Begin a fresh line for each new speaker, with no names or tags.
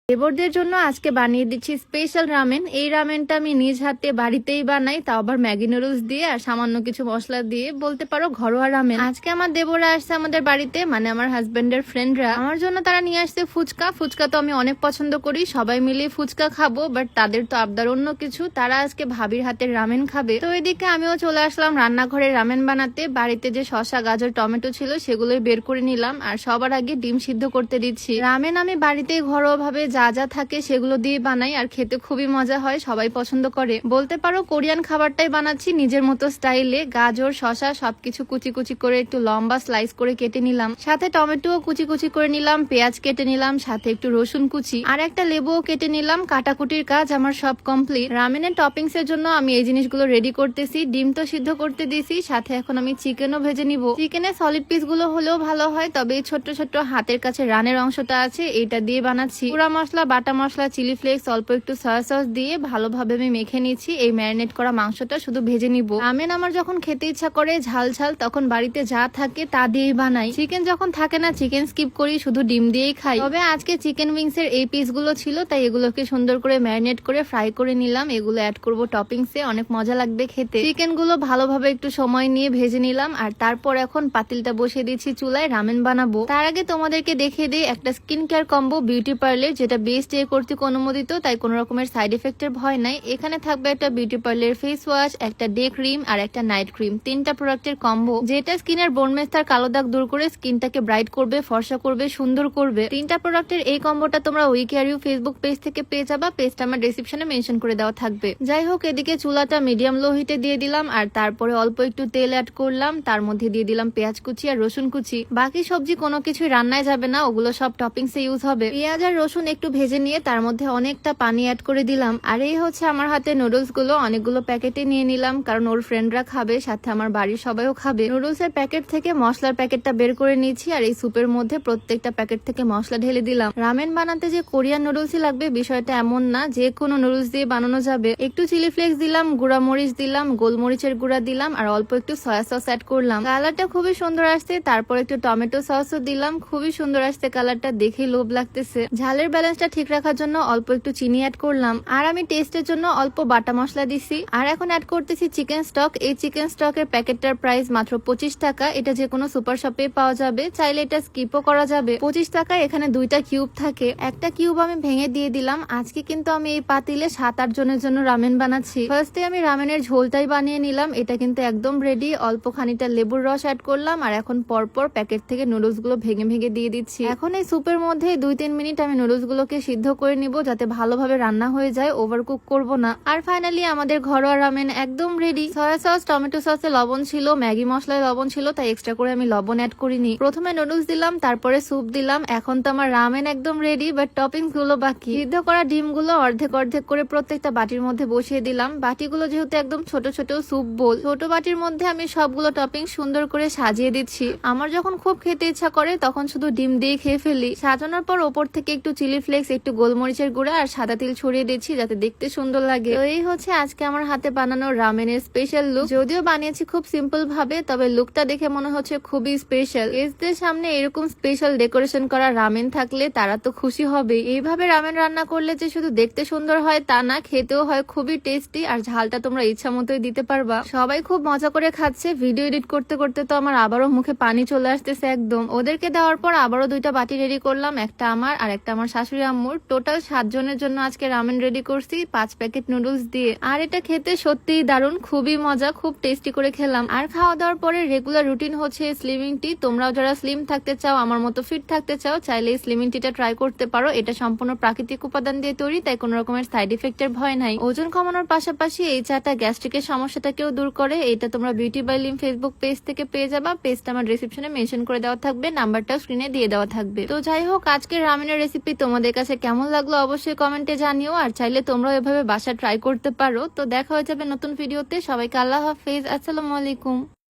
দেবরদের জন্য আজকে বানিয়ে দিচ্ছি স্পেশাল রামেন। এই রামেনটা আমি নিজ হাতে বাড়িতেই বানাই, তাও আবার ম্যাগি নুডলস দিয়ে আর সামান্য কিছু মশলা দিয়ে, বলতে পারো ঘরোয়া রামেন। আজকে আমার দেবরা আসছে আমাদের বাড়িতে, মানে আমার হাজবেন্ডের ফ্রেন্ডরা। আমার জন্য তারা নিয়ে আসছে ফুচকা। ফুচকা তো আমি অনেক পছন্দ করি, সবাই মিলে ফুচকা খাবো, বাট তাদের তো আবদার অন্য কিছু। তারা আজকে ভাবির হাতের রামেন খাবে। তো এদিকে আমিও চলে আসলাম রান্নাঘরে রামেন বানাতে। বাড়িতে যে শসা, গাজর, টমেটো ছিল সেগুলোই বের করে নিলাম, আর সবার আগে ডিম সিদ্ধ করতে দিচ্ছি। রামেন আমি বাড়িতেই ঘরোয়া ভাবে যা যা থাকে সেগুলো দিয়ে বানাই, আর খেতে খুবই মজা হয়, সবাই পছন্দ করে। বলতে পারো কোরিয়ান খাবারটাই বানাচ্ছি নিজের মতো স্টাইলে। গাজর, শসা সবকিছু কুচি কুচি করে একটু লম্বা স্লাইস করে কেটে নিলাম, সাথে টমেটো কুচি কুচি করে নিলাম, পেঁয়াজ কেটে নিলাম, সাথে একটু রসুন কুচি আর একটা লেবুও কেটে নিলাম। কাটাকুটির কাজ আমার সব কমপ্লিট। রামেনের টপিংস এর জন্য আমি এই জিনিসগুলো রেডি করতেছি। ডিম তো সিদ্ধ করতে দিয়েছি, সাথে এখন আমি চিকেনও ভেজে নিব। চিকেনের সলিড পিস গুলো হলেও ভালো হয়, তবে এই ছোট্ট ছোট্ট হাতের কাছে রানের অংশটা আছে, এইটা দিয়ে বানাচ্ছি। পুরা মশলা, বাটা মশলা, চিলি ফ্লেক্স, অল্প একটু সয়া সস দিয়ে ভালোভাবে আমি মেখে নিচ্ছি। এই ম্যারিনেট করা মাংসটা শুধু ভেজে নিব। রামেন আমার যখন খেতে ইচ্ছা করে ঝাল ঝাল, তখন বাড়িতে যা থাকে তা দিয়েই বানাই। চিকেন যখন থাকে না, চিকেন স্কিপ করি, শুধু ডিম দিয়েই খাই। তবে আজকে চিকেন উইংস এর এই পিস গুলো ছিল, তাই এগুলোকে সুন্দর করে ম্যারিনেট করে ফ্রাই করে নিলাম। এগুলো অ্যাড করব টপিংসে, অনেক মজা লাগবে খেতে। চিকেন গুলো ভালোভাবে একটু সময় নিয়ে ভেজে নিলাম, আর তারপর এখন পাতিলটা বসিয়ে দিচ্ছি চুলায়, রামেন বানাবো। তার আগে তোমাদেরকে দেখিয়ে দিই একটা skin care combo beauty parlour, যেটা বেস্ট এ কর্তৃক অনুমোদিত, তাই কোনো রকমের সাইড এফেক্টের ভয় নাই। এখানে থাকবে একটা বিউটি পার্লার ফেস ওয়াশ, একটা ডে ক্রিম আর একটা নাইট ক্রিম, তিনটা প্রোডাক্টের কম্বো, যেটা স্কিনের বর্ণমেস্তার কালো দাগ দূর করে স্কিনটাকে ব্রাইট করবে, ফর্সা করবে, সুন্দর করবে। তিনটা প্রোডাক্টের এই কম্বোটা তোমরা we care you Facebook page থেকে পেয়ে যাবা। পেজটা আমার ডেসক্রিপশনে মেনশন করে দেওয়া থাকবে। যাই হোক, এদিকে চুলাটা মিডিয়াম লো হিটে দিয়ে দিলাম, আর তারপরে অল্প একটু তেল অ্যাড করলাম, তার মধ্যে দিয়ে দিলাম পেঁয়াজ কুচি আর রসুন কুচি। বাকি সবজি কোনো কিছুই রান্নায় যাবে না, ওগুলো সব টপিংসে ইউজ হবে। পেঁয়াজ আর রসুন একটু ভেজে নিয়ে তার মধ্যে অনেকটা পানি অ্যাড করে দিলাম। আর এই হচ্ছে আমার হাতে নুডলস গুলো, অনেকগুলো প্যাকেটে নিয়ে নিলাম, কারণ ওর ফ্রেন্ডরা খাবে, সাথে আমার বাড়ির সবাইও খাবে। নুডলস এর প্যাকেট থেকে মশলার প্যাকেটটা বের করে নিয়েছি, আর এই স্যুপের মধ্যে প্রত্যেকটা প্যাকেট থেকে মশলা ঢেলে দিলাম। রামেন বানাতে যে কোরিয়ান নুডলসই লাগবে বিষয়টা এমন না, যে কোনো নুডলস দিয়ে বানানো যাবে। একটু চিলি ফ্লেক্স দিলাম, গুঁড়া মরিচ দিলাম, গোলমরিচের গুঁড়া দিলাম, আর অল্প একটু সয়া সস অ্যাড করলাম। কালারটা খুবই সুন্দর আসছে। তারপর একটু টমেটো সসও দিলাম, খুবই সুন্দর আসছে কালারটা, দেখেই লোভ লাগতেছে। ঝালের ব্যালেন্সটা ঠিক রাখার জন্য অল্প একটু চিনি অ্যাড করলাম, আর আমি টেস্টের জন্য অল্প বাটা মশলা দিছি। আর এখন অ্যাড করতেছি চিকেন স্টক। এই চিকেন স্টকের প্যাকেটটার প্রাইস মাত্র 25 টাকা। এটা যে কোনো সুপার শপে পাওয়া যাবে, চাইলে এটা স্কিপও করা যাবে। 25 টাকায় এখানে 2টা কিউব থাকে, একটা কিউব আমি ভেঙে দিয়ে দিলাম। আজকে কিন্তু আমি এই পাতিলে 7-8 জনের জন্য রামেন বানাচ্ছি। ফার্স্টে আমি রামেনের ঝোলটাই বানিয়ে নিলাম, এটা কিন্তু একদম রেডি। অল্প খানিকটা লেবুর রস অ্যাড করলাম, আর এখন পরপর প্যাকেট থেকে নুডলস গুলো ভেঙে ভেঙে দিয়ে দিচ্ছি। এখন এই স্যুপের মধ্যে 2-3 মিনিট আমি নুডলস গুলোকে সিদ্ধ করে নিব, যাতে ভালোভাবে রান্না হয়ে যায়, ওভারকুক করব না। আর ফাইনালি আমাদের ঘরোয়া রামেন একদম রেডি। সয়া সস, টমেটো সসে লবণ ছিল, ম্যাগি মশলায় লবণ ছিল, তাই এক্সট্রা করে আমি লবণ অ্যাড করিনি। প্রথমে নুডলস দিলাম, তারপরে স্যুপ দিলাম। এখন তো আমার রামেন একদম রেডি, বাট টপিংস গুলো বাকি। সিদ্ধ করা ডিম গুলো অর্ধেক অর্ধেক করে প্রত্যেকটা বাটির মধ্যে বসিয়ে দিলাম। বাটিগুলো যেহেতু একদম ছোট ছোট স্যুপ বোল, ছোট বাটির মধ্যে আমি সবগুলো টপিংস সুন্দর করে সাজিয়ে দিচ্ছি। আমার যখন খুব খেতে ইচ্ছা করে তখন শুধু ডিম দিয়ে খেয়ে ফেলি। সাজানোর পর ওপর থেকে একটু চিলি ফ্লেক্স, একটু গোলমরিচের গুঁড়া আর সাদা তিল ছড়িয়ে দিচ্ছি, যাতে দেখতে সুন্দর লাগে। তো এই হচ্ছে আজকে আমার হাতে বানানো রামেনের স্পেশাল লুক। যদিও বানিয়েছি খুব সিম্পল ভাবে, তবে লুকটা দেখে মনে হচ্ছে খুবই স্পেশাল। গেস্টদের সামনে এরকম স্পেশাল ডেকোরেশন করা রামেন থাকলে তারা তো খুশি হবে। এইভাবে রামেন রান্না করলে যে শুধু দেখতে সুন্দর হয় তা না, খেতেও হয় খুবই টেস্টি, আর ঝালটা তোমরা ইচ্ছা মতোই দিতে পারবা। সবাই খুব মজা করে খাচ্ছে। ভিডিও এডিট করতে করতে তো আমার আবারও মুখে পানি চলে আসতেছে একদম। ওদেরকে দেওয়ার পর আবারও 2টা বাটি রেডি করলাম, একটা আমার আর একটা আমার শাশুড়ি আম্মুর। টোটাল 7 জনের জন্য আজকে রামেন রেডি করছি 5 প্যাকেট নুডলস দিয়ে। আর এটা খেতে সত্যিই দারুণ, খুবই মজা, খুব টেস্টি করে খেলাম। আর খাওয়া দাওয়ার পরে রেগুলার রুটিন হচ্ছে স্লিমিং টি। তোমরাও যারা স্লিম থাকতে চাও, আমার মতো ফিট থাকতে চাও, চাইলে এই স্লিমিং টিটা ট্রাই করতে পারো। এটা সম্পূর্ণ প্রাকৃতিক উপাদান দিয়ে তৈরি, তাই কোনো রকমের সাইড ইফেক্টের ভয় নাই। ওজন কমানোর পাশাপাশি এই চাটা গ্যাস্ট্রিকের সমস্যাটাকেও দূর করে। এটা তোমরা beauty by Lim Facebook page থেকে পেয়ে যাবা। পেজটা আমার ডেসক্রিপশনে মেনশন করে দেওয়া থাকবে, নাম্বারটাও স্ক্রিনে দিয়ে দেওয়া থাকবে। তো যাই হোক, আজকের রামেনের রেসিপি তোমাদের কাছে কেমন লাগলো অবশ্যই কমেন্টে জানিও, আর চাইলে তোমরাও এভাবে বাসা ট্রাই করতে পারো। তো দেখা হয়ে যাবে নতুন ভিডিওতে। সবাইকে আল্লাহ হাফেজ, আসসালামু আলাইকুম।